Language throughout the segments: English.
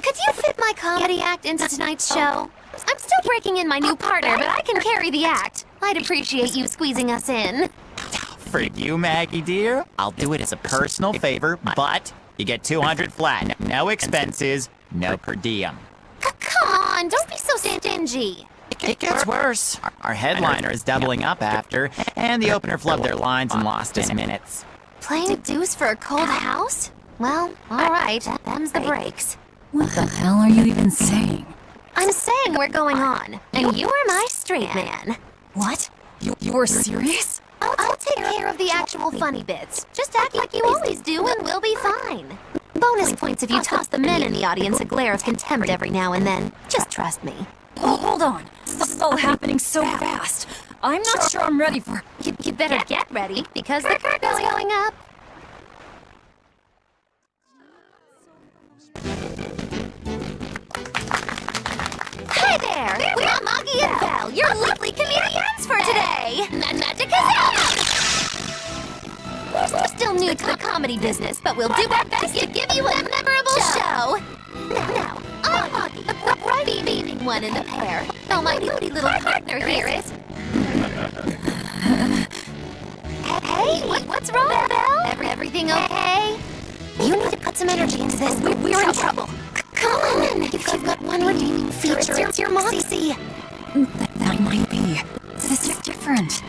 Could you fit my comedy act into tonight's show? I'm still breaking in my new partner, but I can carry the act. I'd appreciate you squeezing us in. For you, Maggie dear, I'll do it as a personal favor, but you get 200 flat. No expenses, no per diem. Come on, don't be so stingy. It gets worse. Our headliner is doubling up after, and the opener flubbed their lines and lost his minutes. Playing dues for a cold house? Well, alright, them's the breaks. What the hell are you even saying? I'm saying we're going on, and you are my straight man. What? You're serious? I'll take care of the actual funny bits. Just act like you always do and we'll be fine. Bonus points if you toss the men in the audience a glare of contempt every now and then. Just trust me. Oh, hold on. This is all happening so fast. I'm not sure I'm ready for... You better get ready, because the curtain's going up. Hi there! We're Moggy and Belle, your lovely comedians for today! We're still new to the comedy business, but we'll do our best to give you a memorable show! Now, I'm Moggy, the bright beaming one in the pair, while my moody little partner here is... Hey, what's wrong, Belle? Everything okay? You need to put some energy into this. We're in trouble. Come on, you've got one redeeming feature. It's your moxie. That might be. This is different.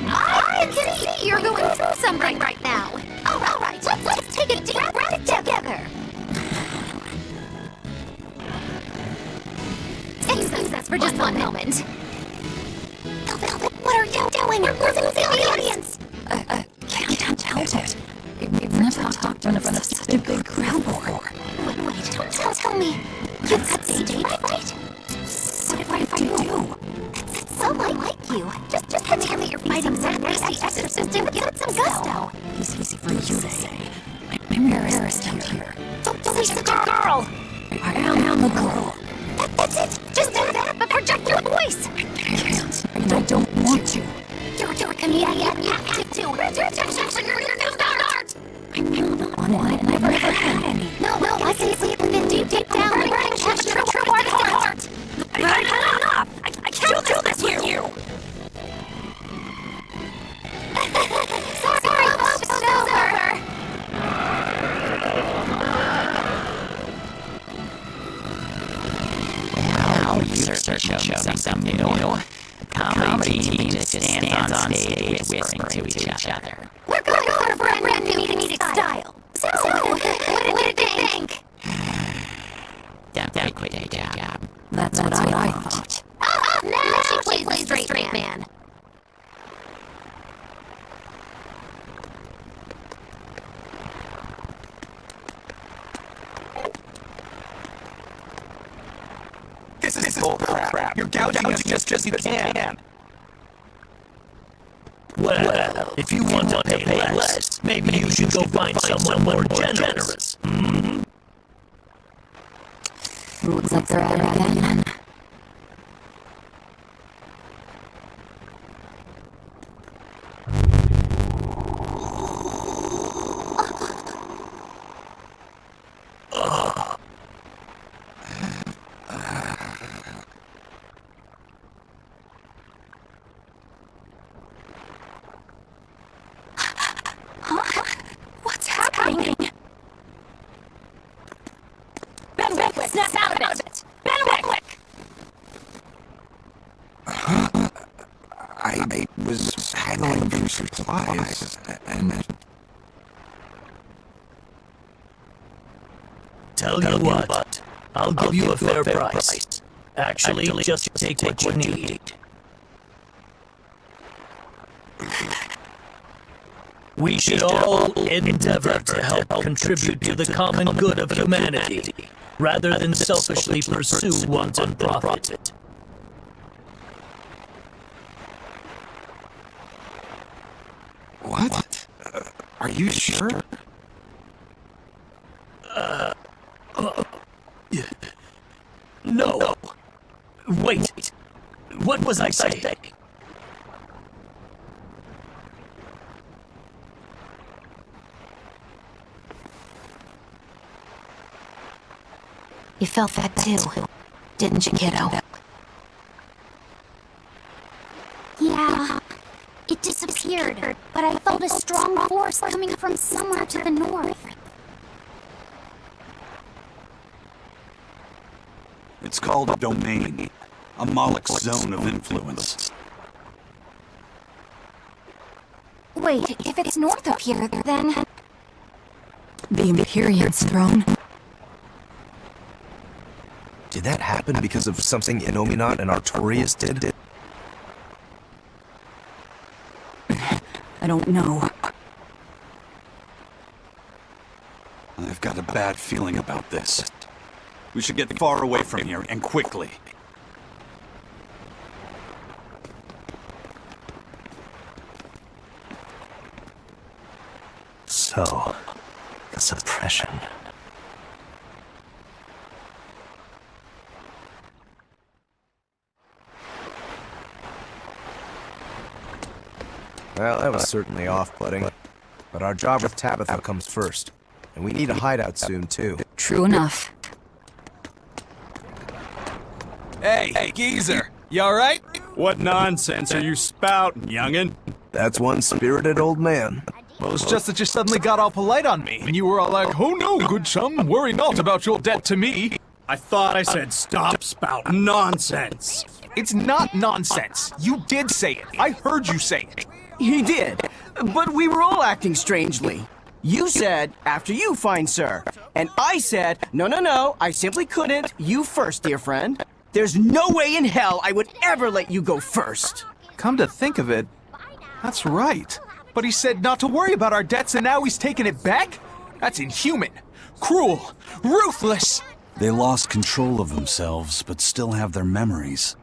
I can see you're going through something right now. All right, let's take a deep breath together. Excuse us for just one moment. Velvet, what are you doing? You're losing the audience. Can't help it. We've never talked in front of such a big crowd before. Wait, don't tell me. You've got stage fright? What if I do? It's so like you. Just pretend that you're fighting that nasty exorcist and give it some gusto. Easy for you to say. I'm embarrassed here. Don't be such a girl. I am the girl. That's it. Just do that, but project your voice. I can't, and I don't want to. You're a comedian. You have to. You're your new start. I'm not on one, and I've never had any. No, I can see it within deep down, burning passion, true heart. I've had enough. I can't do this with you. Sorry, folks, it's over. Well, you certainly showed me something new. The comedy team just stands on stage whispering to each other. We're going for a brand new comedic style. So, what did you think? Don't quit your job. That's what I thought. Now she plays the straight man. This is bull crap. You're gouging us just as you can. Well, if you want to pay less, maybe you should go find someone more generous. Looks like they're at it again. What's happening? Ben, snap out of it! Ben, I was haggling for supplies, and... Tell you what, I'll give you a fair price. Actually, just take what you need. We should all endeavor to help contribute to the common good of humanity, rather than selfishly pursue wanton profit. What? Are you sure? No. Wait. What was I saying? You felt that too, didn't you, kiddo? Yeah, it disappeared, but I felt a strong force coming from somewhere to the north. It's called a domain, a Moloch zone of influence. Wait, if it's north of here, then... The Empyrean's throne. Did that happen because of something Innominat and Artorias did? I don't know. I've got a bad feeling about this. We should get far away from here, and quickly. So, the suppression. Well, that was certainly off-putting. But our job with Tabitha comes first. And we need a hideout soon, too. True enough. Hey, geezer, you alright? What nonsense are you spouting, youngin'? That's one spirited old man. Well, it's just that you suddenly got all polite on me, and you were all like, "Oh no, good chum, worry not about your debt to me." I thought I said stop spouting nonsense. It's not nonsense. You did say it. I heard you say it. He did, but we were all acting strangely. You said, "After you, fine sir." And I said, No, I simply couldn't. You first, dear friend. There's no way in hell I would ever let you go first. Come to think of it, that's right. But he said not to worry about our debts, and now he's taking it back? That's inhuman, cruel, ruthless. They lost control of themselves, but still have their memories.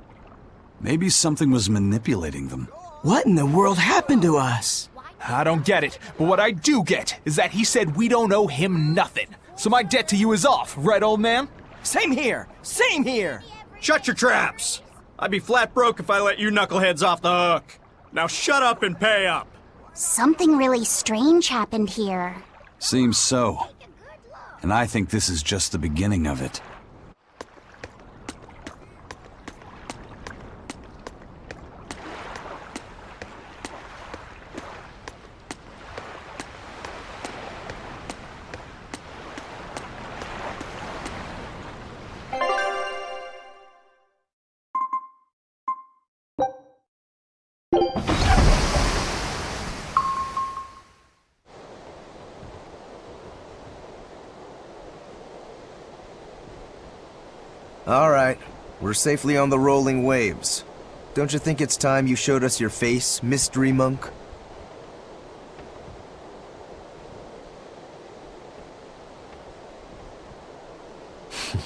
Maybe something was manipulating them. What in the world happened to us? I don't get it, but what I do get is that he said we don't owe him nothing. So my debt to you is off, right, old man? Same here. Same here. Shut your traps! I'd be flat broke if I let you knuckleheads off the hook. Now shut up and pay up. Something really strange happened here. Seems so. And I think this is just the beginning of it. Alright, we're safely on the rolling waves. Don't you think it's time you showed us your face, Mystery Monk?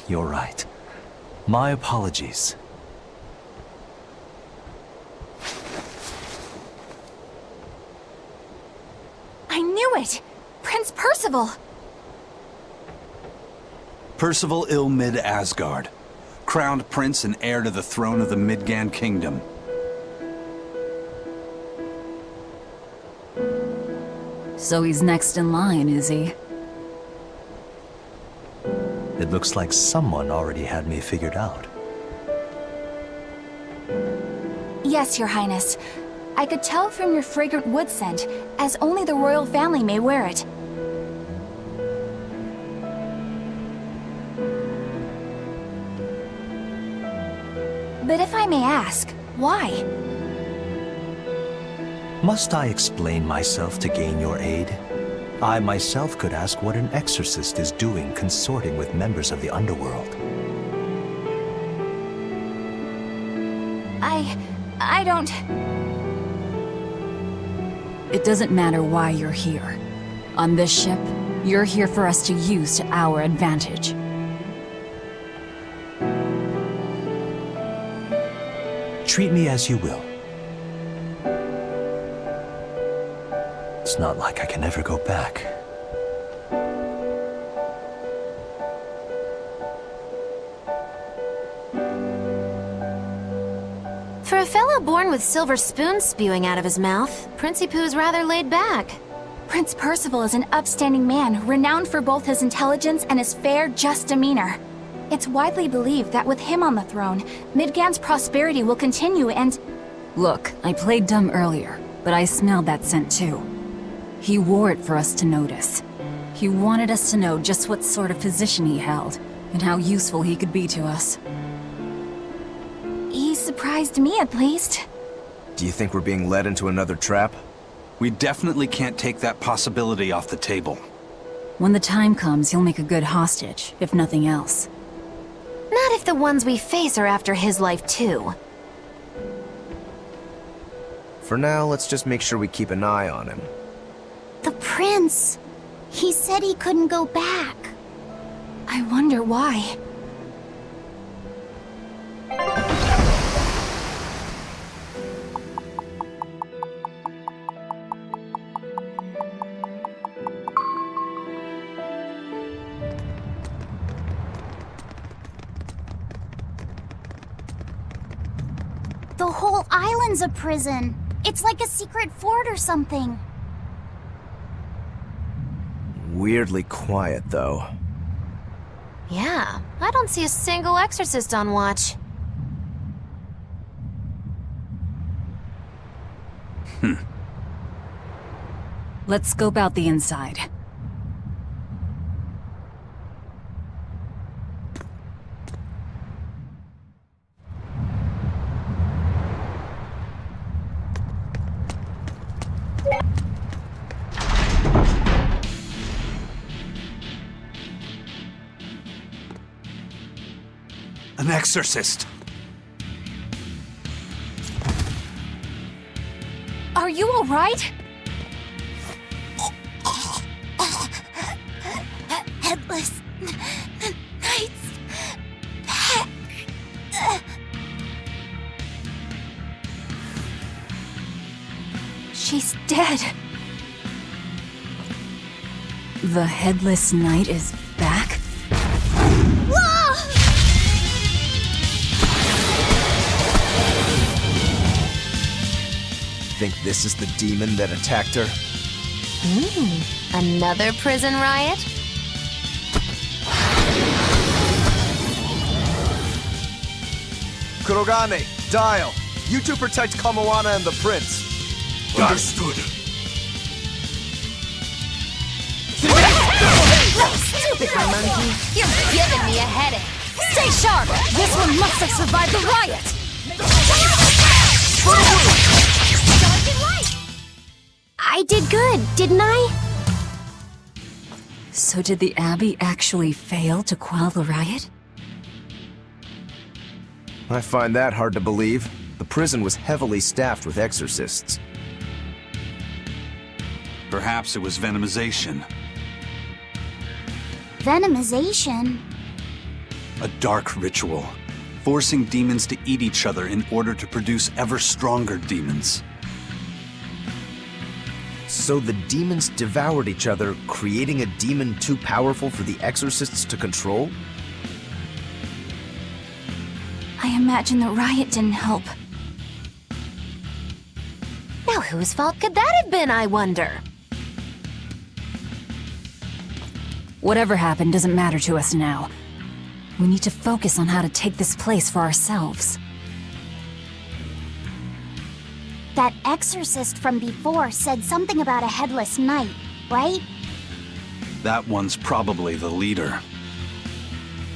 You're right. My apologies. I knew it! Prince Percival! Percival Ilmid Asgard, crowned prince and heir to the throne of the Midgand Kingdom. So he's next in line, is he? It looks like someone already had me figured out. Yes, Your Highness. I could tell from your fragrant wood scent, as only the royal family may wear it. But if I may ask, why? Must I explain myself to gain your aid? I myself could ask what an exorcist is doing consorting with members of the underworld. I don't... It doesn't matter why you're here. On this ship, you're here for us to use to our advantage. Treat me as you will. It's not like I can ever go back. For a fellow born with silver spoons spewing out of his mouth, Princey Pooh's rather laid back. Prince Percival is an upstanding man, renowned for both his intelligence and his fair, just demeanor. It's widely believed that with him on the throne, Midgand's prosperity will continue and... Look, I played dumb earlier, but I smelled that scent too. He wore it for us to notice. He wanted us to know just what sort of position he held, and how useful he could be to us. He surprised me, at least. Do you think we're being led into another trap? We definitely can't take that possibility off the table. When the time comes, he'll make a good hostage, if nothing else. Not if the ones we face are after his life too. For now, let's just make sure we keep an eye on him. The prince! He said he couldn't go back. I wonder why. The whole island's a prison. It's like a secret fort or something. Weirdly quiet, though. Yeah, I don't see a single exorcist on watch. Let's scope out the inside. An exorcist! Are you alright? Headless Knights back. She's dead. The Headless Knight is back? Think this is the demon that attacked her? Another prison riot? Kurogane, Dial, you two protect Kamoana and the prince. Understood. Stupid monkey! You're giving me a headache! Stay sharp! This one must have survived the riot! I did good, didn't I? So did the Abbey actually fail to quell the riot? I find that hard to believe. The prison was heavily staffed with exorcists. Perhaps it was venomization. Venomization? A dark ritual, forcing demons to eat each other in order to produce ever stronger demons. So the demons devoured each other, creating a demon too powerful for the exorcists to control? I imagine the riot didn't help. Now whose fault could that have been, I wonder? Whatever happened doesn't matter to us now. We need to focus on how to take this place for ourselves. That exorcist from before said something about a headless knight, right? That one's probably the leader.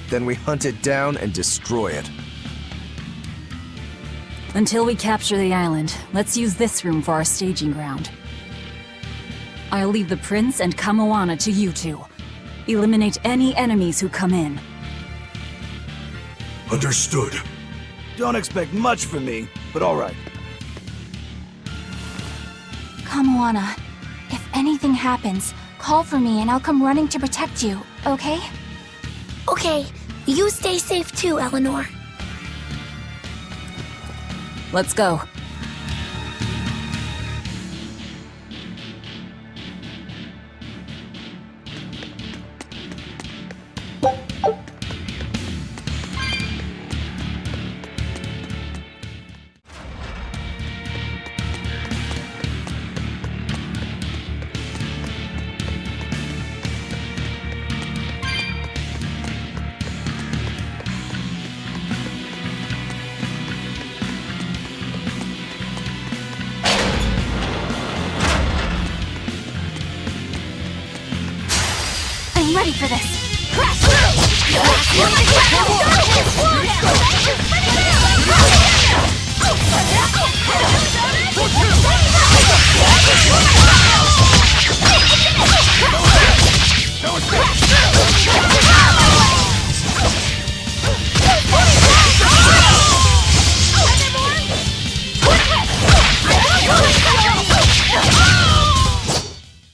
Then we hunt it down and destroy it. Until we capture the island, let's use this room for our staging ground. I'll leave the prince and Kamoana to you two. Eliminate any enemies who come in. Understood. Don't expect much from me, but all right. Kamoana, if anything happens, call for me and I'll come running to protect you, okay? Okay, you stay safe too, Eleanor. Let's go. ready for this. Crash through!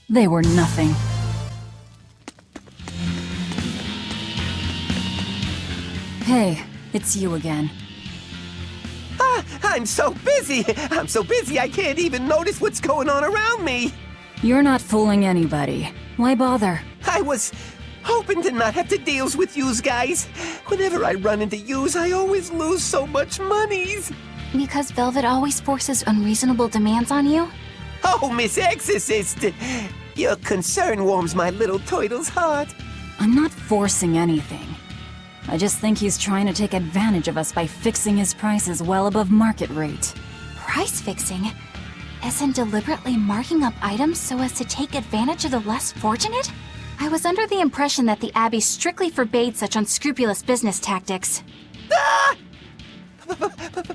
They were nothing. Hey, it's you again. I'm so busy! I'm so busy I can't even notice what's going on around me! You're not fooling anybody. Why bother? I was hoping to not have to deal with yous guys. Whenever I run into yous, I always lose so much monies. Because Velvet always forces unreasonable demands on you? Oh, Miss Exorcist! Your concern warms my little turtle's heart. I'm not forcing anything. I just think he's trying to take advantage of us by fixing his prices well above market rate. Price fixing? As in deliberately marking up items so as to take advantage of the less fortunate? I was under the impression that the Abbey strictly forbade such unscrupulous business tactics. Ah!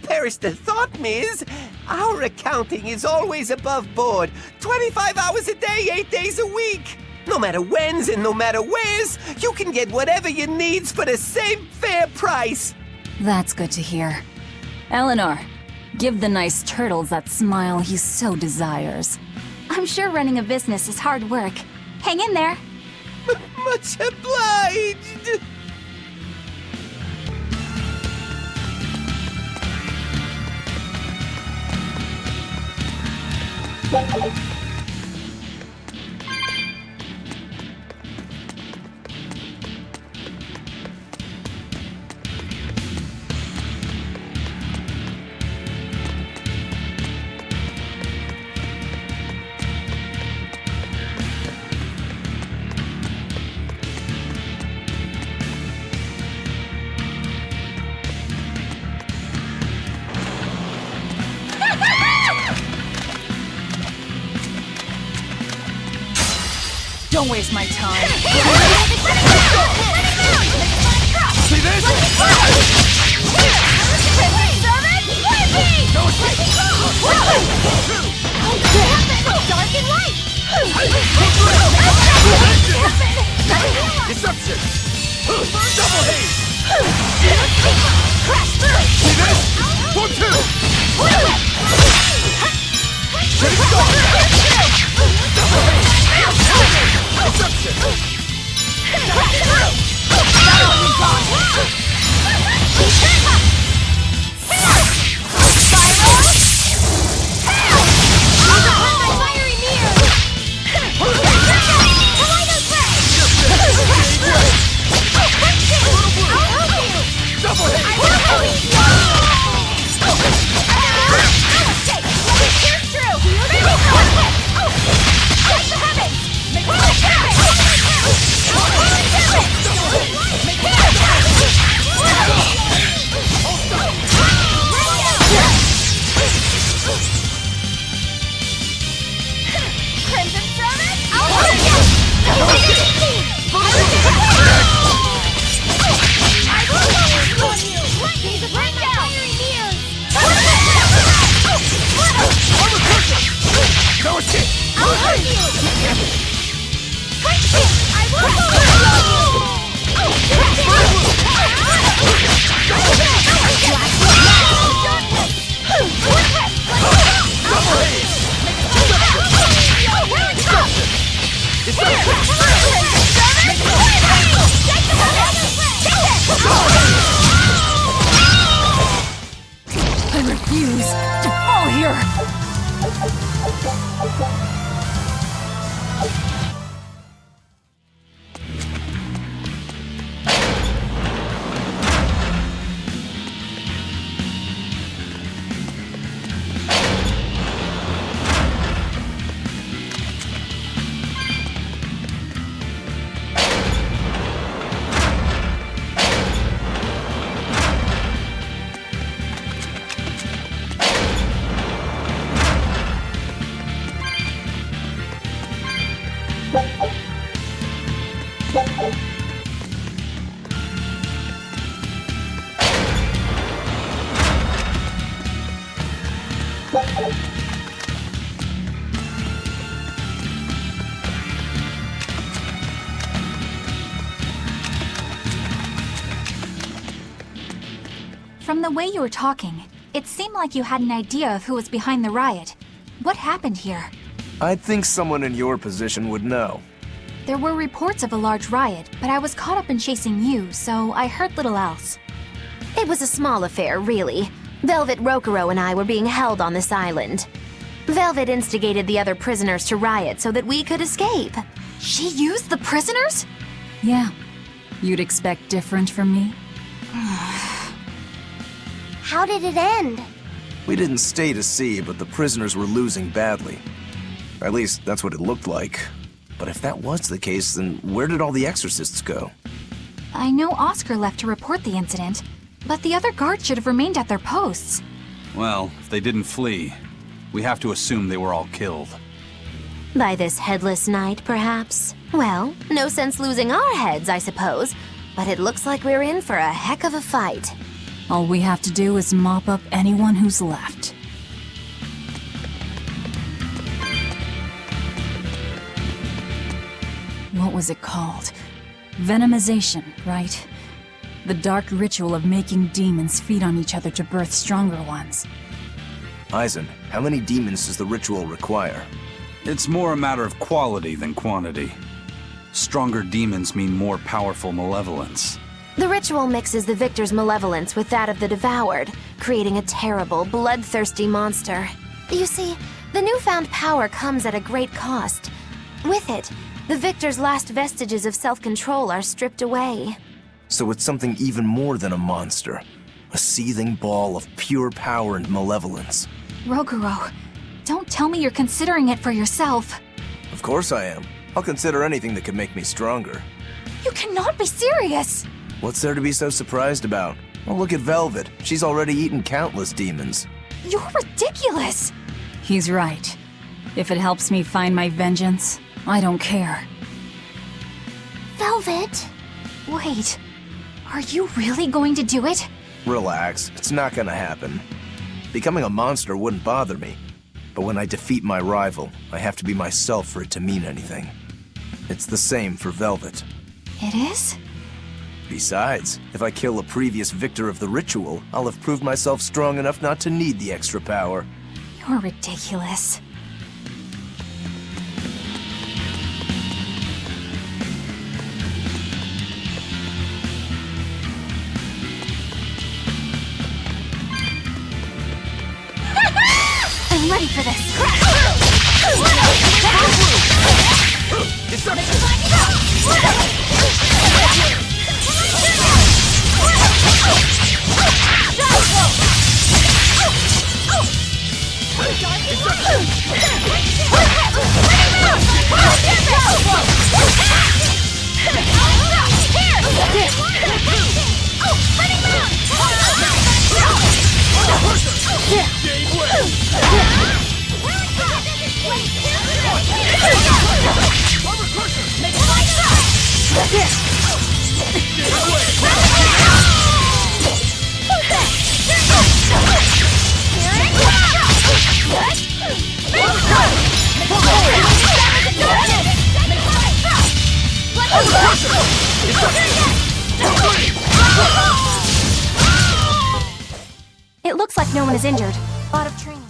Perish the thought, Miss. Our accounting is always above board. 25 hours a day, 8 days a week. No matter whens and no matter wheres, you can get whatever you needs for the same fair price. That's good to hear. Eleanor, give the nice turtles that smile he so desires. I'm sure running a business is hard work. Hang in there. Much obliged. Don't waste my time. See this? Dark and light! Deception! Double haze! Crash through! See this? 1, 2! Ready, go! Double haze! Deception! From the way you were talking, it seemed like you had an idea of who was behind the riot. What happened here? I'd think someone in your position would know. There were reports of a large riot, but I was caught up in chasing you, so I heard little else. It was a small affair, really. Velvet, Rokuro, and I were being held on this island. Velvet instigated the other prisoners to riot so that we could escape. She used the prisoners? Yeah. You'd expect different from me? How did it end? We didn't stay to see, but the prisoners were losing badly. At least, that's what it looked like. But if that was the case, then where did all the exorcists go? I know Oscar left to report the incident, but the other guards should have remained at their posts. Well, if they didn't flee, we have to assume they were all killed. By this headless knight, perhaps? Well, no sense losing our heads, I suppose. But it looks like we're in for a heck of a fight. All we have to do is mop up anyone who's left. What was it called? Venomization, right? The dark ritual of making demons feed on each other to birth stronger ones. Eisen, how many demons does the ritual require? It's more a matter of quality than quantity. Stronger demons mean more powerful malevolence. The ritual mixes the victor's malevolence with that of the devoured, creating a terrible, bloodthirsty monster. You see, the newfound power comes at a great cost. With it, the victor's last vestiges of self-control are stripped away. So it's something even more than a monster. A seething ball of pure power and malevolence. Roguro, don't tell me you're considering it for yourself. Of course I am. I'll consider anything that could make me stronger. You cannot be serious! What's there to be so surprised about? Well, look at Velvet. She's already eaten countless demons. You're ridiculous! He's right. If it helps me find my vengeance, I don't care. Velvet? Wait, are you really going to do it? Relax, it's not gonna happen. Becoming a monster wouldn't bother me. But when I defeat my rival, I have to be myself for it to mean anything. It's the same for Velvet. It is? Besides, if I kill a previous victor of the ritual, I'll have proved myself strong enough not to need the extra power. You're ridiculous. I'm ready for this. It looks like no one is injured. A lot of training.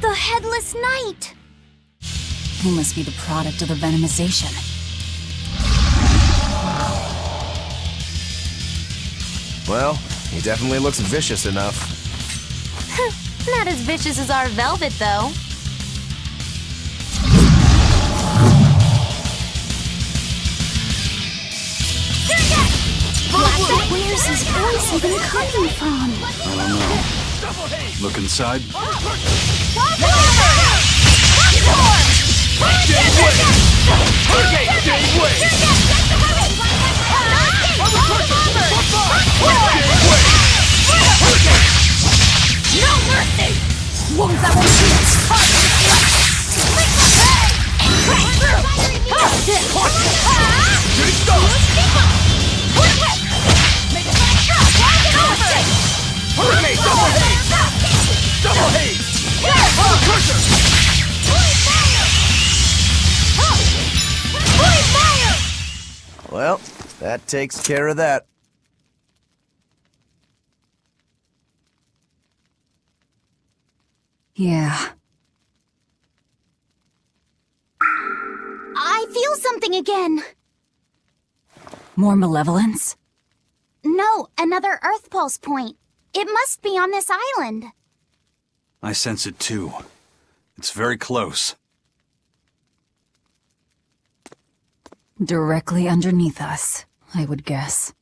The Headless Knight! He must be the product of the venomization. Well, he definitely looks vicious enough. Not as vicious as our Velvet, though. Where's his voice even coming from? I don't know. Look inside. No mercy! Wounds that will Double haze! Well, that takes care of that. Yeah. I feel something again. More malevolence? No, another Earth Pulse point. It must be on this island. I sense it too. It's very close. Directly underneath us, I would guess.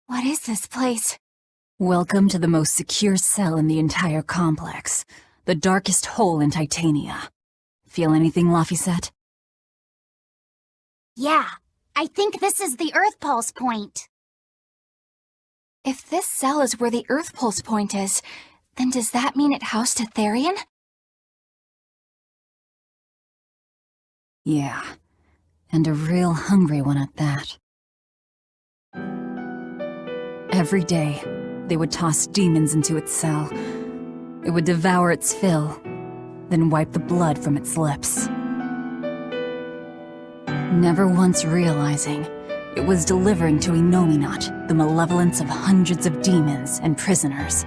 What is this place? Welcome to the most secure cell in the entire complex. The darkest hole in Titania. Feel anything, Laphicet? Yeah, I think this is the Earth Pulse point. If this cell is where the Earth Pulse point is, then does that mean it housed a Therian? Yeah, and a real hungry one at that. Every day, they would toss demons into its cell. It would devour its fill, then wipe the blood from its lips. Never once realizing, it was delivering to Inominat the malevolence of hundreds of demons and prisoners.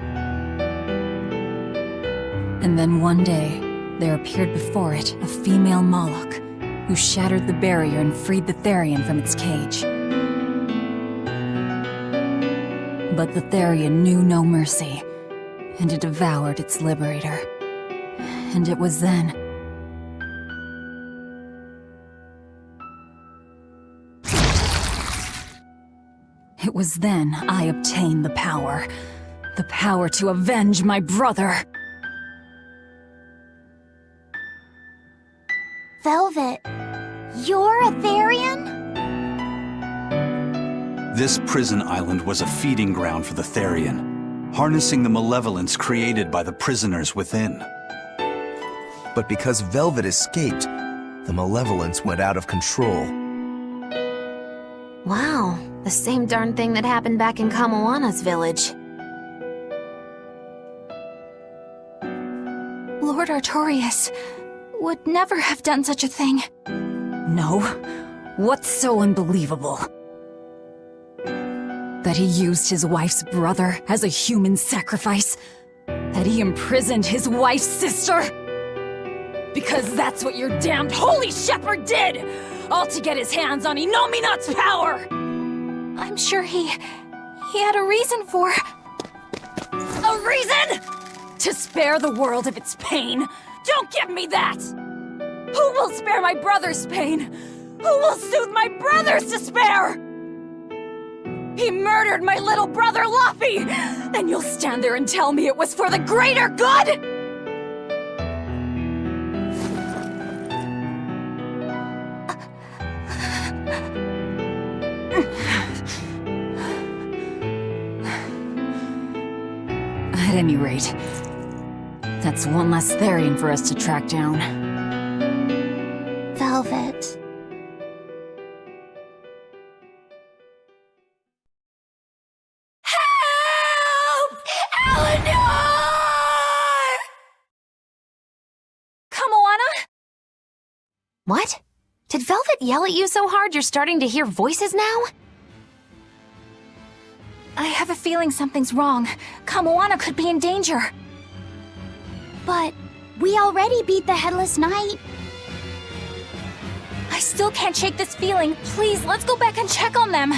And then one day, there appeared before it a female Moloch, who shattered the barrier and freed the Therian from its cage. But the Therian knew no mercy, and it devoured its liberator. And it was then... It was then I obtained the power. The power to avenge my brother. Velvet, you're a Therian? This prison island was a feeding ground for the Therian, harnessing the malevolence created by the prisoners within. But because Velvet escaped, the malevolence went out of control. Wow, the same darn thing that happened back in Kamoana's village. Lord Artorias would never have done such a thing. No? What's so unbelievable? That he used his wife's brother as a human sacrifice? That he imprisoned his wife's sister? Because that's what your damned holy shepherd did! All to get his hands on Inominat's power! I'm sure he had a reason for... A reason? To spare the world of its pain? Don't give me that! Who will spare my brother's pain? Who will soothe my brother's despair? He murdered my little brother, Laffy! And you'll stand there and tell me it was for the greater good?! At any rate, that's one less Therian for us to track down. Velvet. What? Did Velvet yell at you so hard you're starting to hear voices now? I have a feeling something's wrong. Kamoana could be in danger. But we already beat the Headless Knight. still can't shake this feeling. Please, let's go back and check on them.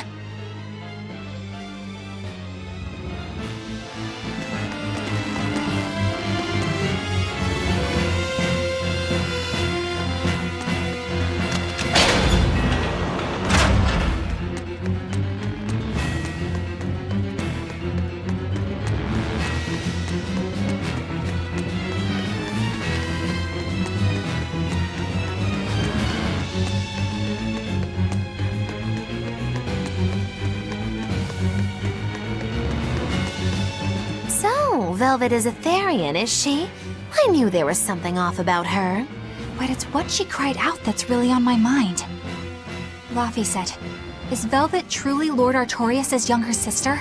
So, Velvet is Etherian, is she? I knew there was something off about her. But it's what she cried out that's really on my mind. Laphicet, is Velvet truly Lord Artorias' younger sister?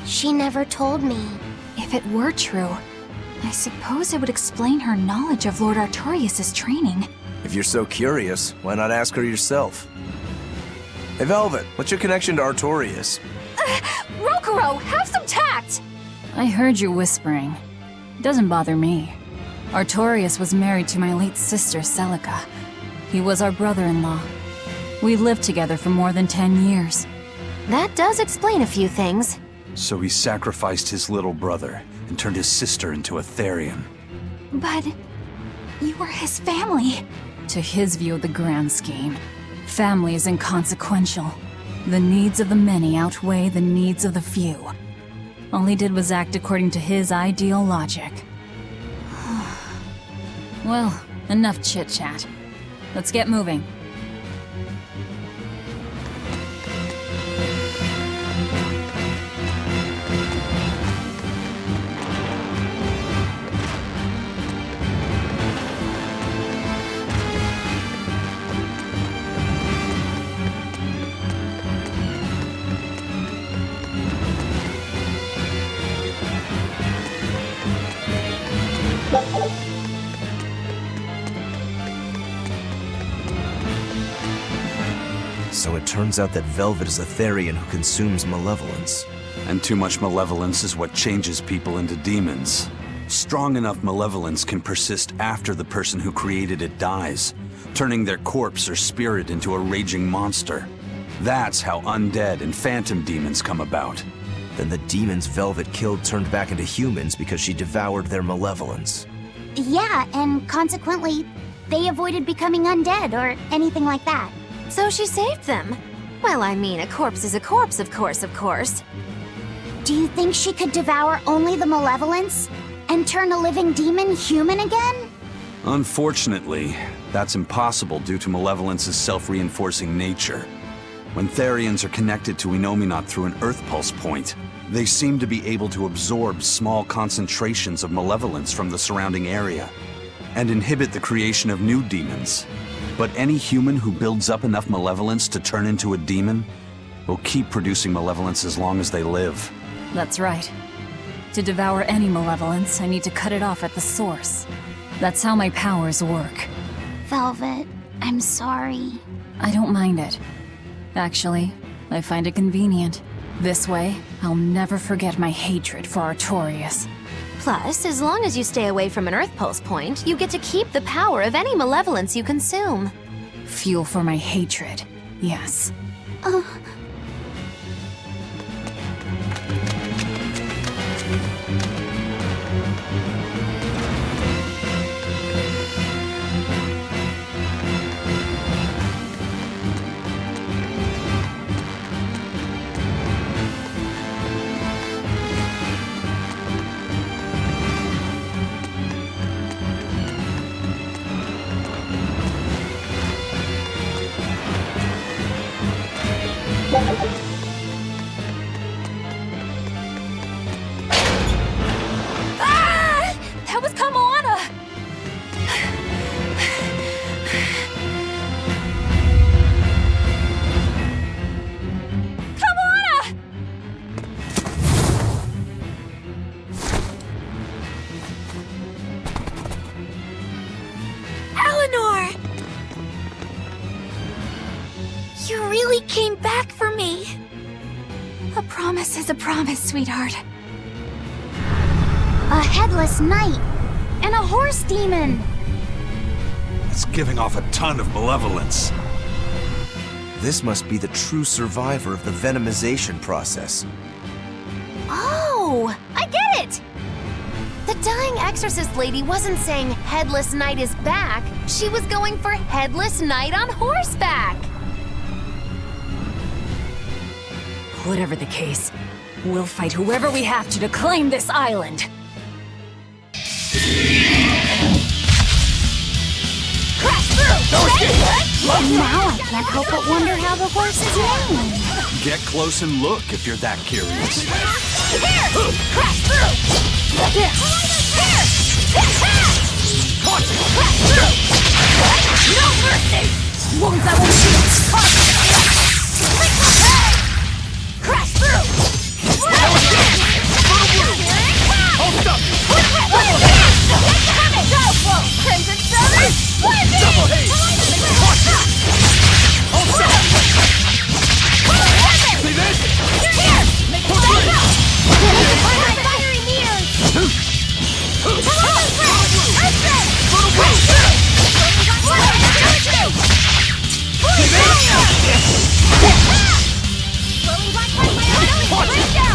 She never told me. If it were true, I suppose it would explain her knowledge of Lord Artorias' training. If you're so curious, why not ask her yourself? Hey Velvet, what's your connection to Artorias? Rokuro, have some tact! I heard you whispering. Doesn't bother me. Artorias was married to my late sister, Celica. He was our brother-in-law. We lived together for more than 10 years. That does explain a few things. So he sacrificed his little brother and turned his sister into a Therian. But you were his family. To his view of the grand scheme, family is inconsequential. The needs of the many outweigh the needs of the few. All he did was act according to his ideal logic. Well, enough chit-chat. Let's get moving. So it turns out that Velvet is a Therian who consumes malevolence. And too much malevolence is what changes people into demons. Strong enough malevolence can persist after the person who created it dies, turning their corpse or spirit into a raging monster. That's how undead and phantom demons come about. Then the demons Velvet killed turned back into humans because she devoured their malevolence. Yeah, and consequently, they avoided becoming undead or anything like that. So she saved them. Well, I mean, a corpse is a corpse, of course. Do you think she could devour only the malevolence and turn a living demon human again? Unfortunately, that's impossible due to malevolence's self-reinforcing nature. When Therians are connected to Enominat through an Earth Pulse point, they seem to be able to absorb small concentrations of malevolence from the surrounding area and inhibit the creation of new demons. But any human who builds up enough malevolence to turn into a demon will keep producing malevolence as long as they live. That's right. To devour any malevolence, I need to cut it off at the source. That's how my powers work. Velvet, I'm sorry. I don't mind it. Actually, I find it convenient. This way, I'll never forget my hatred for Artorias. Plus, as long as you stay away from an Earth Pulse point, you get to keep the power of any malevolence you consume. Fuel for my hatred, yes. Ah! That was Kamana! Kamana! Eleanor! You really came back for me. A promise is a promise, sweetheart. A headless knight and a horse demon. It's giving off a ton of malevolence. This must be the true survivor of the venomization process. Oh, I get it! The dying exorcist lady wasn't saying Headless Knight is back. She was going for Headless Knight on horseback. Whatever the case, we'll fight whoever we have to claim this island. Crash through! Now I can't help but wonder how the horse is named. Get close and look if you're that curious. Here! Crash through! Here! Here! Crash through! No mercy! Crash through! Hold up! Crimson Stone! Double haze! Hold up! See this? Here! Fiery mirrors!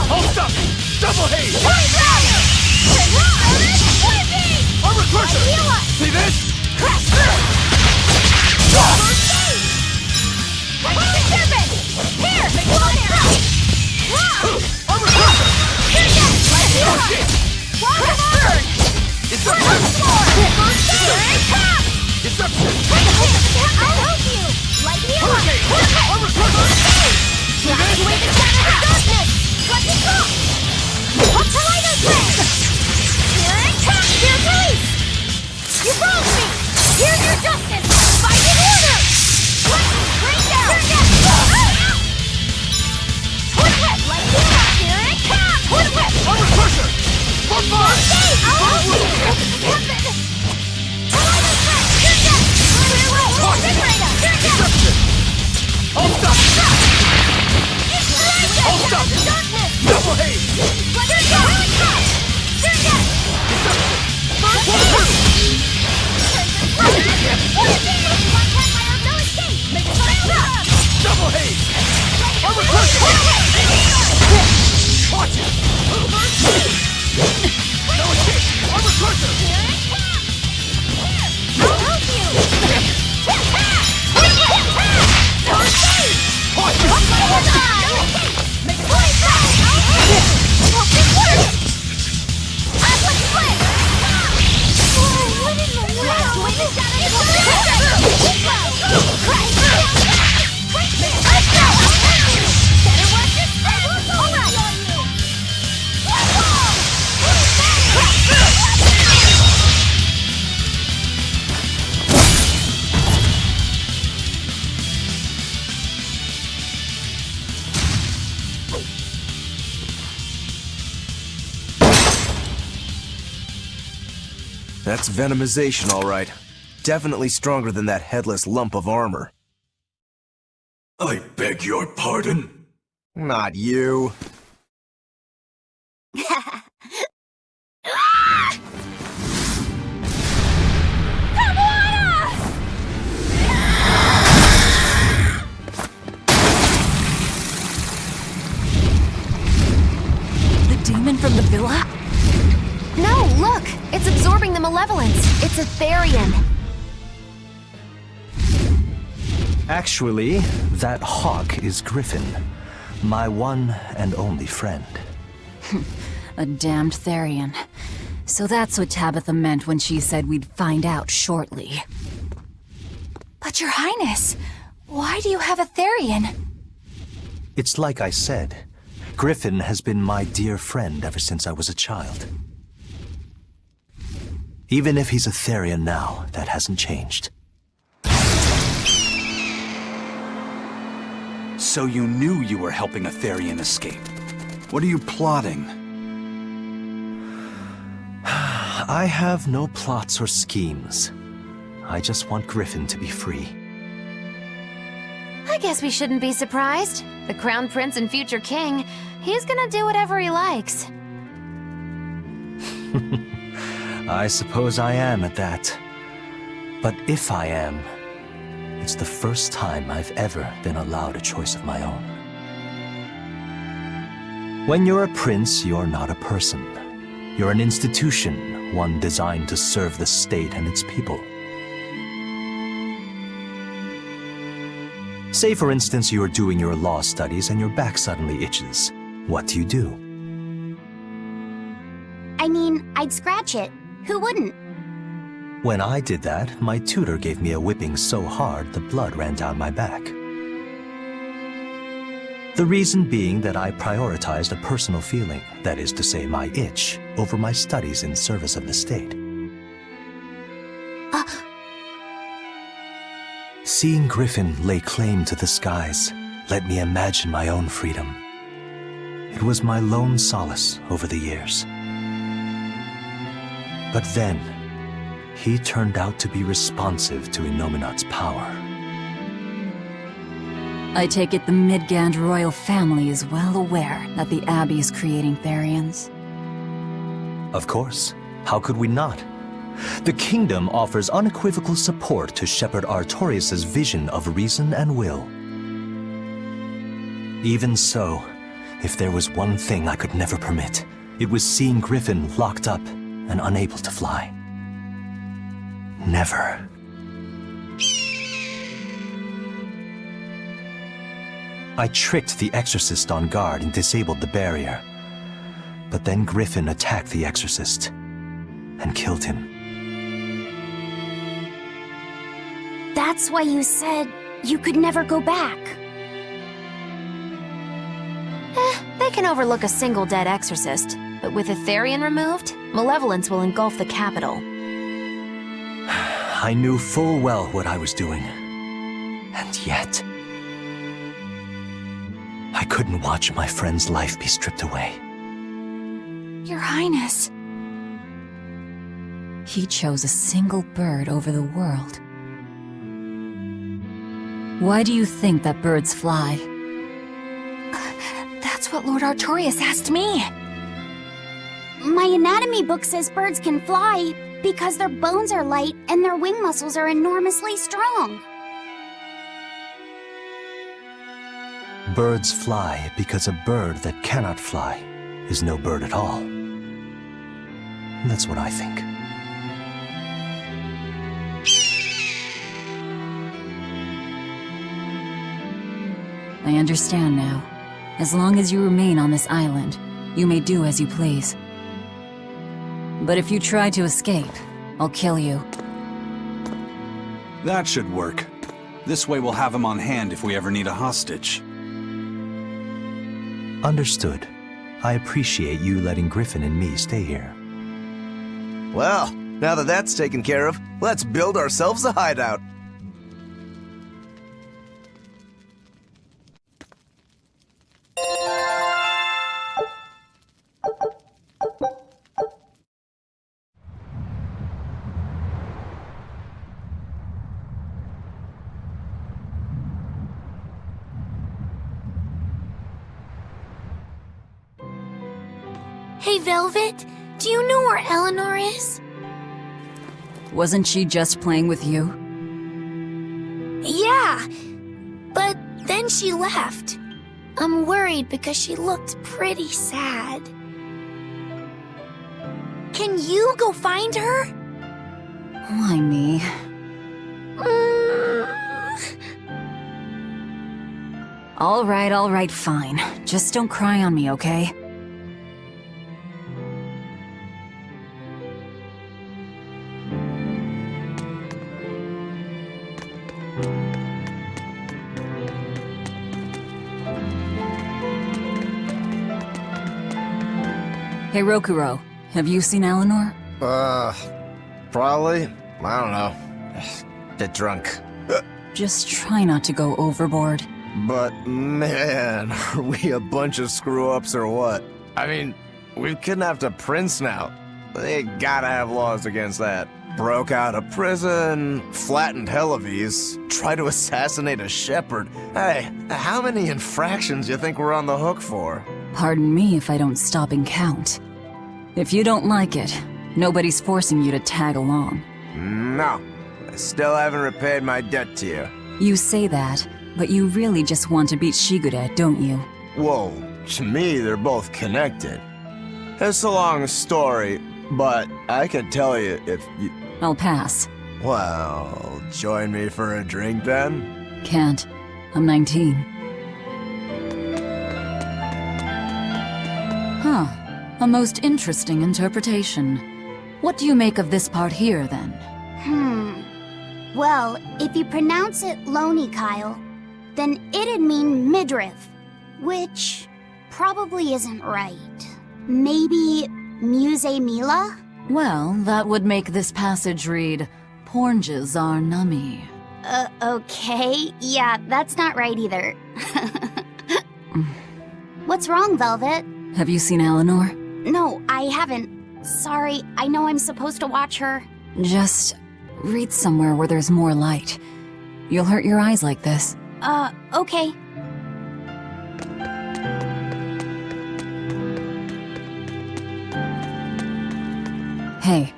Hold up! Double haze! Armor crusher! See this? Crash through! Serpent! Here! Armor crusher! Waterburn! Deception! I'll help you! Light me up! Armor crusher! Blast away the shadows of darkness! Let me go! Up to light us red! Here it comes! Here's release! You wronged me! Here's your justice! Fight in order! Bring down! Hood whip! Let me up! Here it comes! Hood whip! Armor crusher! Front fire! I'll help you! Weapon! To light us red! Here's that! Clear roll! Generator! Here's that! Hold up! Hold up! Darkness! Double haze! Here's that! Here's that! Double haze! Armor crusher! Watch it! No escape! Armor crusher! I'll help you! Watch That's venomization, all right. Definitely stronger than that headless lump of armor. I beg your pardon? Not you. The demon from the villa? No, look! It's absorbing the malevolence. It's a Therian. Actually, that hawk is Griffin, my one and only friend. A damned Therian. So that's what Tabitha meant when she said we'd find out shortly. But Your Highness, why do you have a Therian? It's like I said. Griffin has been my dear friend ever since I was a child. Even if he's a Therian now, that hasn't changed. So you knew you were helping a Therian escape. What are you plotting? I have no plots or schemes. I just want Griffin to be free. I guess we shouldn't be surprised. The Crown Prince and future King, he's gonna do whatever he likes. I suppose I am at that. But if I am, It's the first time I've ever been allowed a choice of my own. When you're a prince, you're not a person. You're an institution, one designed to serve the state and its people. Say, for instance, you're doing your law studies and your back suddenly itches. What do? I mean, I'd scratch it. Who wouldn't? When I did that, my tutor gave me a whipping so hard the blood ran down my back. The reason being that I prioritized a personal feeling, that is to say my itch, over my studies in service of the state. Seeing Griffin lay claim to the skies let me imagine my own freedom. It was my lone solace over the years. But then, he turned out to be responsive to Innominat's power. I take it the Midgand royal family is well aware that the Abbey is creating Therians. Of course. How could we not? The kingdom offers unequivocal support to Shepherd Artorius' vision of reason and will. Even so, if there was one thing I could never permit, it was seeing Griffin locked up and unable to fly. Never. I tricked the Exorcist on guard and disabled the barrier. But then Griffin attacked the Exorcist and killed him. That's why you said you could never go back. They can overlook a single dead exorcist, but with a Therian removed, malevolence will engulf the capital. I knew full well what I was doing. And yet, I couldn't watch my friend's life be stripped away. Your Highness. He chose a single bird over the world. Why do you think that birds fly? That's what Lord Artorius asked me. My anatomy book says birds can fly because their bones are light and their wing muscles are enormously strong. Birds fly because a bird that cannot fly is no bird at all. That's what I think. I understand now. As long as you remain on this island, you may do as you please. But if you try to escape, I'll kill you. That should work. This way we'll have him on hand if we ever need a hostage. Understood. I appreciate you letting Griffin and me stay here. Well, now that that's taken care of, let's build ourselves a hideout. Hey, Velvet, do you know where Eleanor is? Wasn't she just playing with you? Yeah, but then she left. I'm worried because she looked pretty sad. Can you go find her? Why me? All right, fine. Just don't cry on me, okay? Hey, Rokuro, have you seen Eleanor? Probably. I don't know. Bit drunk. Just try not to go overboard. But man, are we a bunch of screw-ups or what? I mean, we've kidnapped a prince now. They gotta have laws against that. Broke out of prison, flattened Helives, tried to assassinate a shepherd. Hey, how many infractions you think we're on the hook for? Pardon me if I don't stop and count. If you don't like it, nobody's forcing you to tag along. No, I still haven't repaid my debt to you. You say that, but you really just want to beat Shigure, don't you? Whoa, to me, they're both connected. It's a long story, but I could tell you if you... I'll pass. Well, join me for a drink then? Can't. I'm 19. Huh. A most interesting interpretation. What do you make of this part here, then? Well, if you pronounce it Loney Kyle, then it'd mean midriff, which probably isn't right. Maybe Muse Mila? Well, that would make this passage read, Pornges are nummy. Okay. Yeah, that's not right either. What's wrong, Velvet? Have you seen Eleanor? No, I haven't. Sorry, I know I'm supposed to watch her. Just read somewhere where there's more light. You'll hurt your eyes like this. Okay. Hey,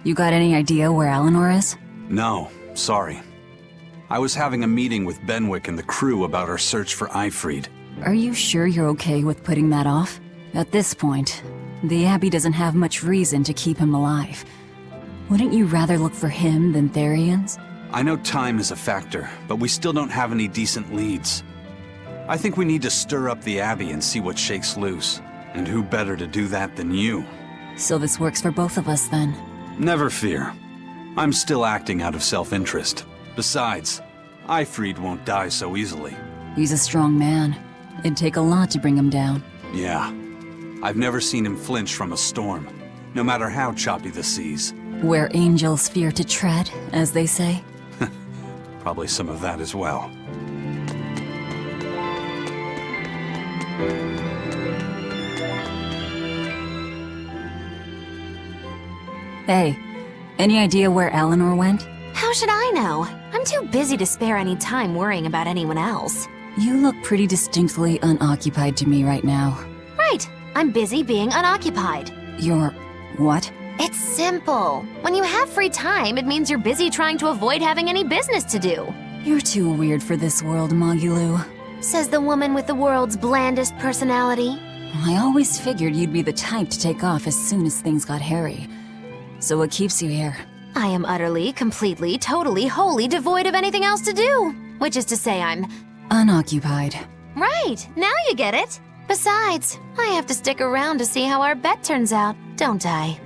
you got any idea where Eleanor is? No, sorry. I was having a meeting with Benwick and the crew about our search for Eifried. Are you sure you're okay with putting that off? At this point, the Abbey doesn't have much reason to keep him alive. Wouldn't you rather look for him than Therians? I know time is a factor, but we still don't have any decent leads. I think we need to stir up the Abbey and see what shakes loose. And who better to do that than you? So this works for both of us, then? Never fear. I'm still acting out of self-interest. Besides, Eifried won't die so easily. He's a strong man. It'd take a lot to bring him down. Yeah. I've never seen him flinch from a storm, no matter how choppy the seas. Where angels fear to tread, as they say. Probably some of that as well. Hey, any idea where Eleanor went? How should I know? I'm too busy to spare any time worrying about anyone else. You look pretty distinctly unoccupied to me right now. Right. I'm busy being unoccupied. You're... what? It's simple. When you have free time, it means you're busy trying to avoid having any business to do. You're too weird for this world, Magilu. Says the woman with the world's blandest personality. I always figured you'd be the type to take off as soon as things got hairy. So what keeps you here? I am utterly, completely, totally, wholly devoid of anything else to do. Which is to say I'm... unoccupied. Right, now you get it. Besides, I have to stick around to see how our bet turns out, don't I?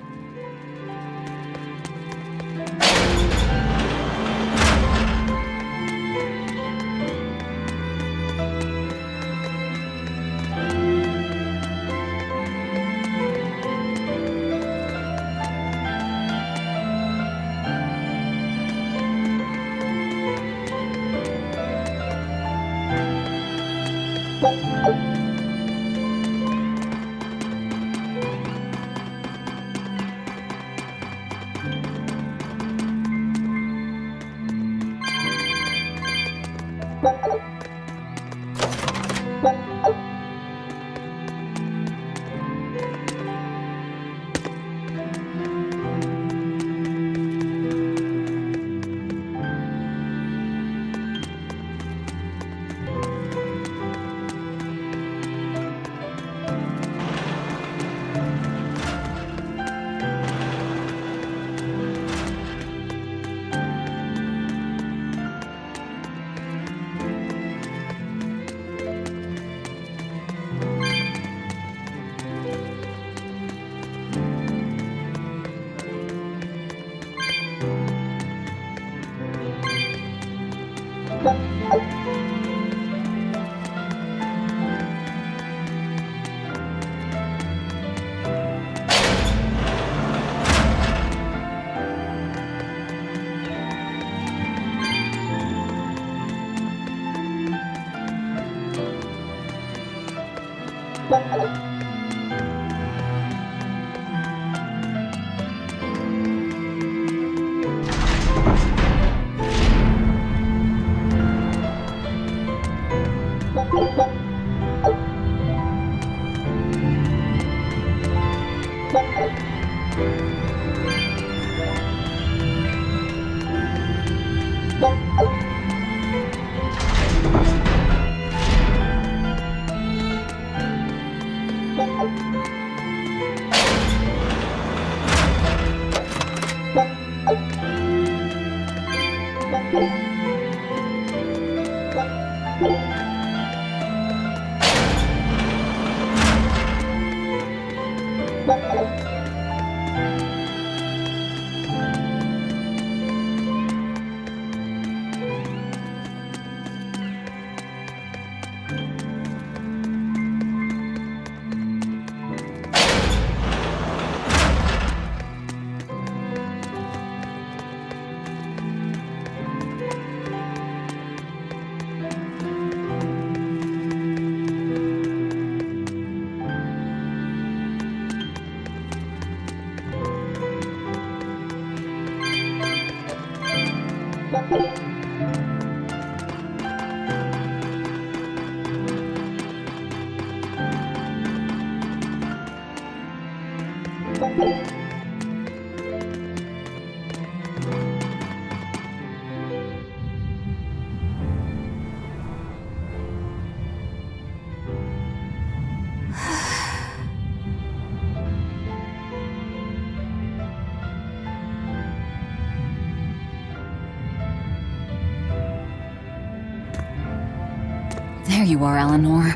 There you are, Eleanor.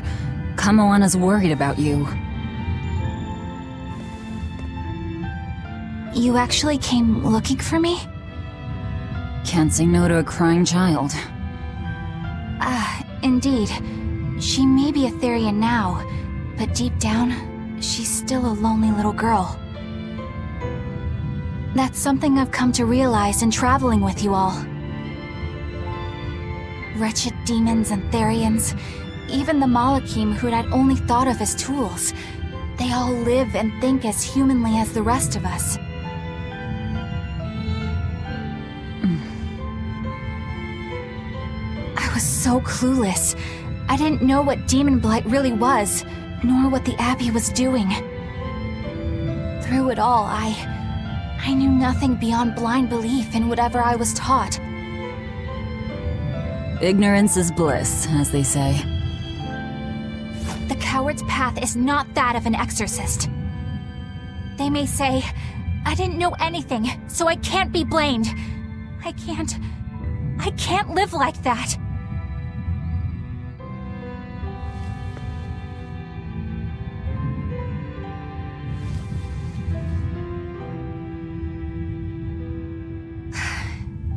Kamoana's worried about you. You actually came looking for me? Can't say no to a crying child. Indeed. She may be a Therian now, but deep down, she's still a lonely little girl. That's something I've come to realize in traveling with you all. Wretched demons and Therians, even the Malakim who'd I'd only thought of as tools, they all live and think as humanly as the rest of us. I was so clueless. I didn't know what Demon Blight really was, nor what the Abbey was doing. Through it all, I knew nothing beyond blind belief in whatever I was taught. Ignorance is bliss, as they say. The coward's path is not that of an exorcist. They may say, I didn't know anything, so I can't be blamed. I can't live like that.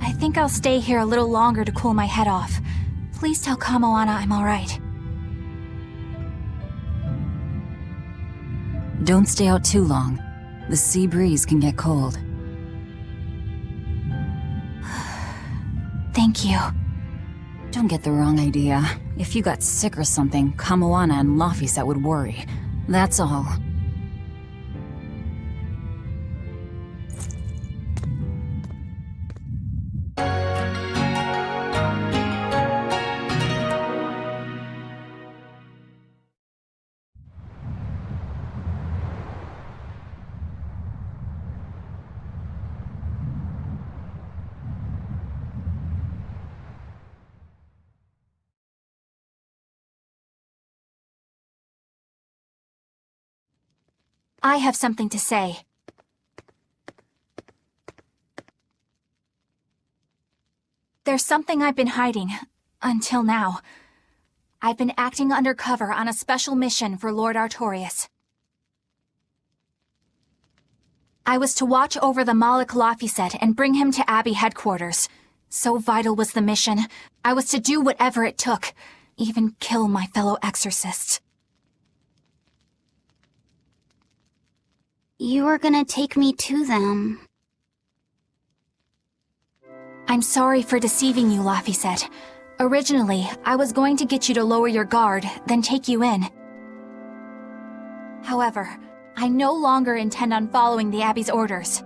I think I'll stay here a little longer to cool my head off. Please tell Kamoana I'm alright. Don't stay out too long. The sea breeze can get cold. Thank you. Don't get the wrong idea. If you got sick or something, Kamoana and Laphicet would worry. That's all. I have something to say. There's something I've been hiding, until now. I've been acting undercover on a special mission for Lord Artorias. I was to watch over the Malik Laphicet and bring him to Abbey headquarters. So vital was the mission, I was to do whatever it took, even kill my fellow exorcists. You were gonna take me to them. I'm sorry for deceiving you, Laphicet. Originally, I was going to get you to lower your guard, then take you in. However, I no longer intend on following the Abbey's orders.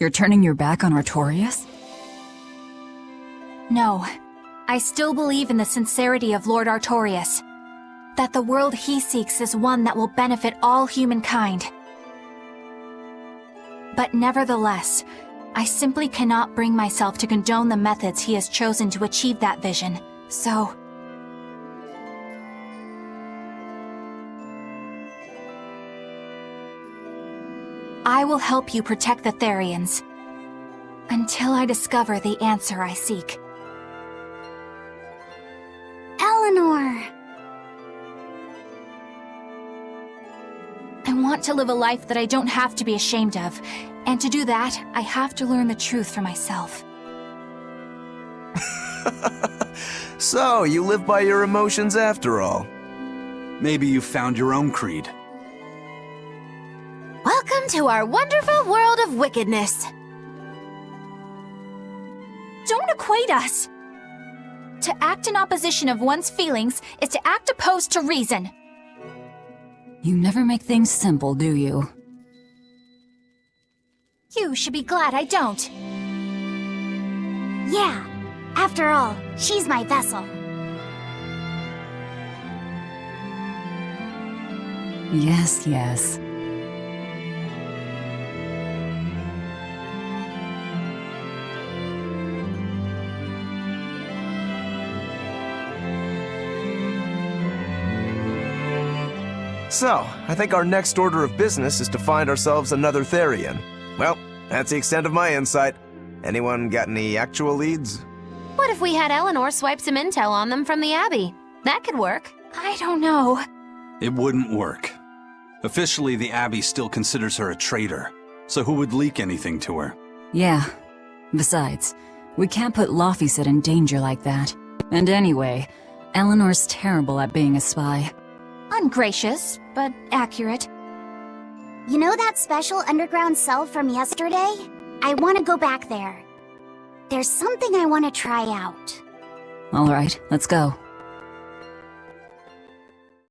You're turning your back on Artorias? No. I still believe in the sincerity of Lord Artorias. That the world he seeks is one that will benefit all humankind. But nevertheless, I simply cannot bring myself to condone the methods he has chosen to achieve that vision, so... I will help you protect the Therians, until I discover the answer I seek. Eleanor! I want to live a life that I don't have to be ashamed of, and to do that, I have to learn the truth for myself. So, you live by your emotions after all. Maybe you found your own creed. Welcome to our wonderful world of wickedness. Don't equate us! To act in opposition of one's feelings is to act opposed to reason. You never make things simple, do you? You should be glad I don't. Yeah, after all, she's my vessel. Yes, yes. So, I think our next order of business is to find ourselves another Therian. Well, that's the extent of my insight. Anyone got any actual leads? What if we had Eleanor swipe some intel on them from the Abbey? That could work. I don't know. It wouldn't work. Officially, the Abbey still considers her a traitor. So who would leak anything to her? Yeah. Besides, we can't put Laufeyset in danger like that. And anyway, Eleanor's terrible at being a spy. Ungracious, but accurate. You know that special underground cell from yesterday? I want to go back there. There's something I want to try out. All right, let's go.